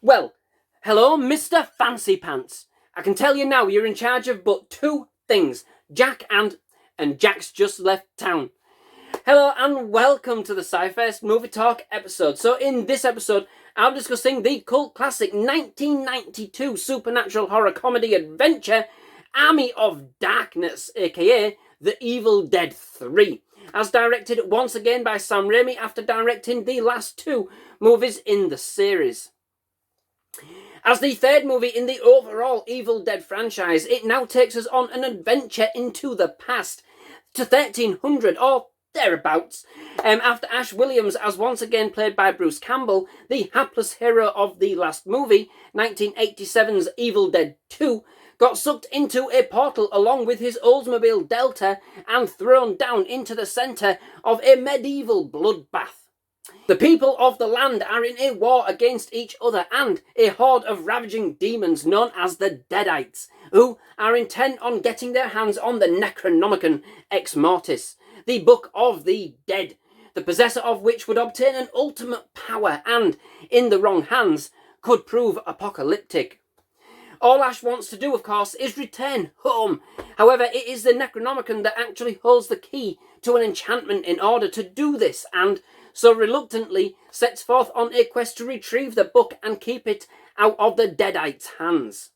Well, hello, Mr. Fancy Pants. I can tell you now you're in charge of but two things, Jack and Jack's just left town. Hello and welcome to the SciFirst MovieTalk episode. So in this episode, I'm discussing the cult classic 1992 supernatural horror comedy adventure, Army of Darkness, aka The Evil Dead 3, as directed once again by Sam Raimi after directing the last two movies in the series. As the third movie in the overall Evil Dead franchise, it now takes us on an adventure into the past, to 1300 or thereabouts, after Ash Williams, as once again played by Bruce Campbell, the hapless hero of the last movie, 1987's Evil Dead 2, got sucked into a portal along with his Oldsmobile Delta and thrown down into the centre of a medieval bloodbath. The people of the land are in a war against each other and a horde of ravaging demons known as the Deadites, who are intent on getting their hands on the Necronomicon Ex Mortis, the Book of the Dead, the possessor of which would obtain an ultimate power and, in the wrong hands, could prove apocalyptic. All Ash wants to do, of course, is return home. However, it is the Necronomicon that actually holds the key to an enchantment in order to do this, and so reluctantly sets forth on a quest to retrieve the book and keep it out of the Deadites' hands.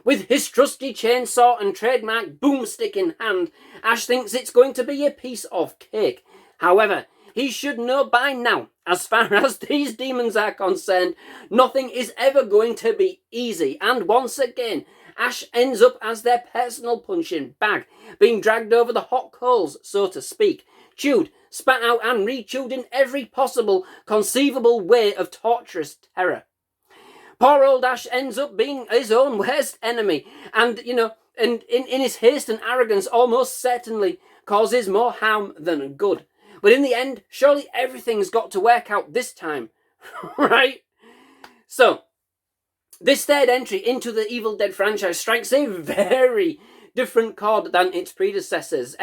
With his trusty chainsaw and trademark boomstick in hand, Ash thinks it's going to be a piece of cake. However, he should know by now, as far as these demons are concerned, nothing is ever going to be easy, and once again, Ash ends up as their personal punching bag, being dragged over the hot coals, so to speak, chewed, spat out and re-chewed in every possible, conceivable way of torturous terror. Poor old Ash ends up being his own worst enemy, and in his haste and arrogance almost certainly causes more harm than good. But in the end, surely everything's got to work out this time, right? So, this third entry into the Evil Dead franchise strikes a very different chord than its predecessors,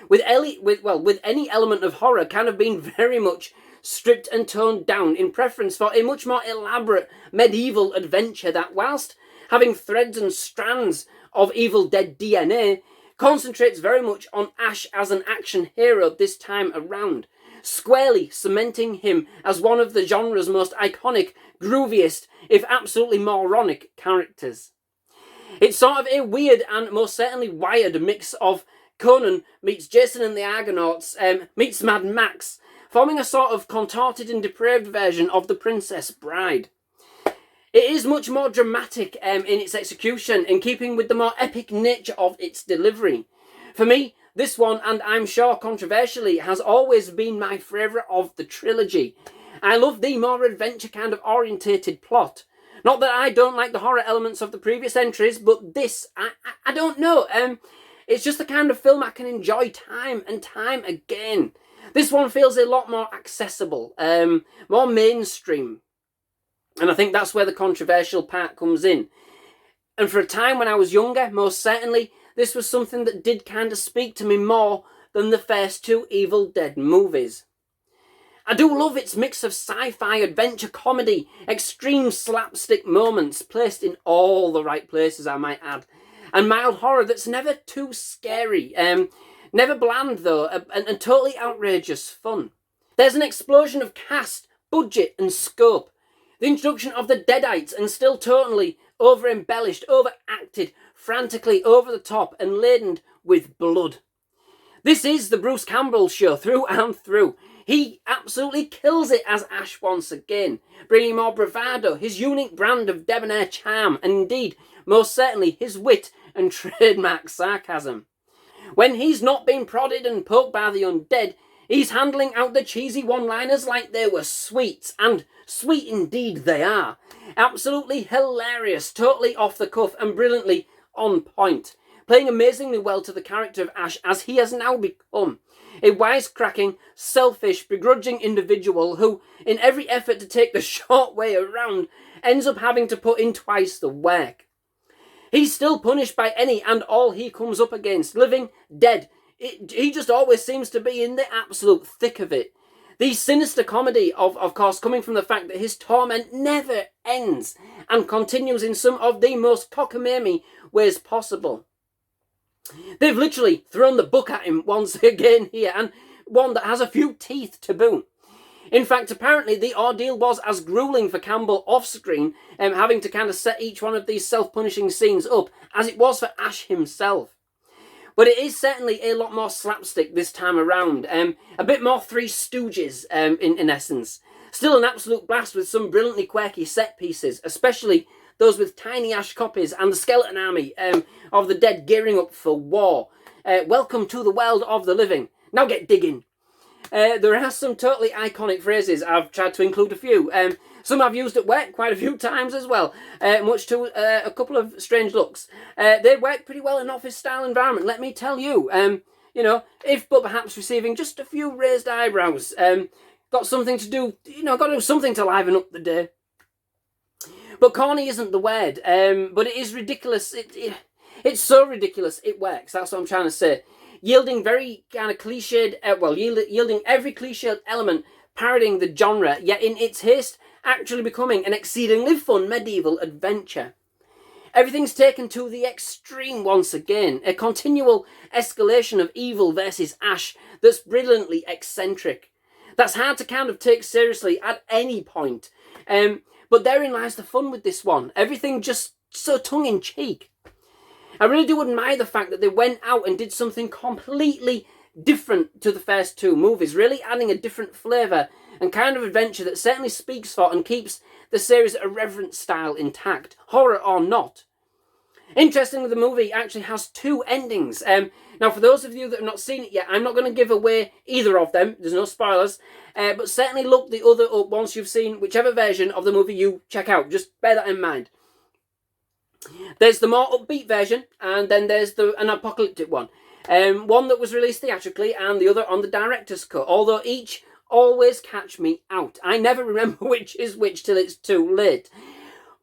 with any element of horror kind of being very much stripped and toned down in preference for a much more elaborate medieval adventure that, whilst having threads and strands of Evil Dead DNA, concentrates very much on Ash as an action hero this time around, squarely cementing him as one of the genre's most iconic, grooviest, if absolutely moronic characters. It's sort of a weird and most certainly wired mix of Conan meets Jason and the Argonauts meets Mad Max, forming a sort of contorted and depraved version of The Princess Bride. It is much more dramatic in its execution, in keeping with the more epic nature of its delivery. For me, this one, and I'm sure controversially, has always been my favourite of the trilogy. I love the more adventure kind of orientated plot. Not that I don't like the horror elements of the previous entries, but this, I don't know. It's just the kind of film I can enjoy time and time again. This one feels a lot more accessible, more mainstream. And I think that's where the controversial part comes in. And for a time when I was younger, most certainly, this was something that did kind of speak to me more than the first two Evil Dead movies. I do love its mix of sci-fi, adventure, comedy, extreme slapstick moments placed in all the right places, I might add, and mild horror that's never too scary, never bland though, and totally outrageous fun. There's an explosion of cast, budget and scope. The introduction of the Deadites, and still totally over-embellished, overacted, frantically over the top and laden with blood. This is the Bruce Campbell show through and through. He absolutely kills it as Ash once again, bringing more bravado, his unique brand of debonair charm, and indeed, most certainly, his wit and trademark sarcasm. When he's not being prodded and poked by the undead, he's handling out the cheesy one-liners like they were sweets, and sweet indeed they are. Absolutely hilarious, totally off the cuff, and brilliantly on point, playing amazingly well to the character of Ash as he has now become. A wisecracking, selfish, begrudging individual who, in every effort to take the short way around, ends up having to put in twice the work. He's still punished by any and all he comes up against, living, dead. He just always seems to be in the absolute thick of it. The sinister comedy of course, coming from the fact that his torment never ends and continues in some of the most cockamamie ways possible. They've literally thrown the book at him once again here, and one that has a few teeth to boot. In fact, apparently the ordeal was as gruelling for Campbell off-screen, having to kind of set each one of these self-punishing scenes up, as it was for Ash himself. But it is certainly a lot more slapstick this time around. A bit more Three Stooges, in essence. Still an absolute blast with some brilliantly quirky set pieces, especially those with tiny Ash copies and the skeleton army of the dead gearing up for war. Welcome to the world of the living. Now get digging. There are some totally iconic phrases. I've tried to include a few. Some I've used at work quite a few times as well, much to a couple of strange looks. They work pretty well in an office-style environment, let me tell you. You know, if but perhaps receiving just a few raised eyebrows. Got something to do, you know, got to do something to liven up the day. But corny isn't the word, but it is ridiculous. It's so ridiculous, it works. That's what I'm trying to say. Yielding very kind of cliched, yielding every cliched element, parodying the genre, yet in its haste, actually becoming an exceedingly fun medieval adventure. Everything's taken to the extreme once again, a continual escalation of evil versus Ash that's brilliantly eccentric. That's hard to kind of take seriously at any point. But therein lies the fun with this one. Everything just so tongue-in-cheek. I really do admire the fact that they went out and did something completely different to the first two movies, really adding a different flavour and kind of adventure that certainly speaks for and keeps the series' irreverent style intact, horror or not. Interestingly, the movie actually has two endings. Now, for those of you that have not seen it yet, I'm not going to give away either of them. There's no spoilers. But certainly look the other up once you've seen whichever version of the movie you check out. Just bear that in mind. There's the more upbeat version, and then there's an apocalyptic one. One that was released theatrically, and the other on the director's cut. Although each always catch me out. I never remember which is which till it's too late.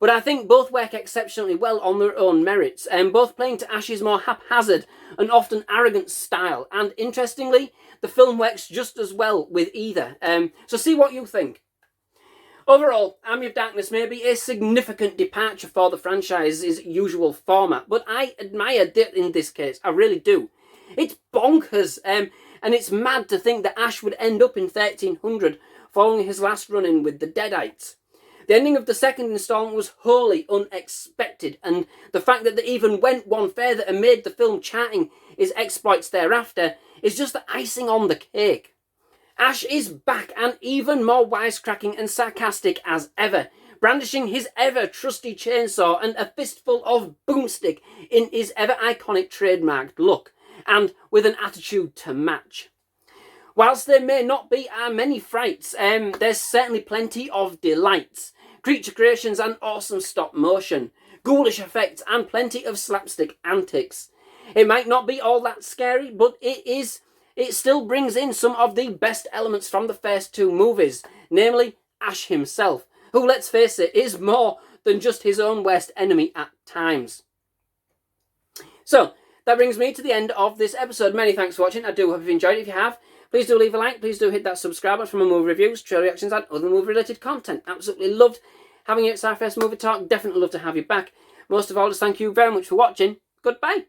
But I think both work exceptionally well on their own merits, both playing to Ash's more haphazard and often arrogant style. And interestingly, the film works just as well with either. So see what you think. Overall, Army of Darkness may be a significant departure for the franchise's usual format, but I admire it in this case, I really do. It's bonkers, and it's mad to think that Ash would end up in 1300 following his last run-in with the Deadites. The ending of the second instalment was wholly unexpected, and the fact that they even went one further and made the film charting his exploits thereafter is just the icing on the cake. Ash is back and even more wisecracking and sarcastic as ever, brandishing his ever-trusty chainsaw and a fistful of boomstick in his ever-iconic trademarked look, and with an attitude to match. Whilst there may not be many frights, there's certainly plenty of delights, creature creations and awesome stop motion, ghoulish effects and plenty of slapstick antics. It might not be all that scary, but it still brings in some of the best elements from the first two movies, namely Ash himself, who, let's face it, is more than just his own worst enemy at times. So, that brings me to the end of this episode. Many thanks for watching. I do hope you've enjoyed it. If you have, please do leave a like. Please do hit that subscribe button for more movie reviews, trailer reactions and other movie-related content. Absolutely loved having you at SciFirst MovieTalk. Definitely love to have you back. Most of all, just thank you very much for watching. Goodbye.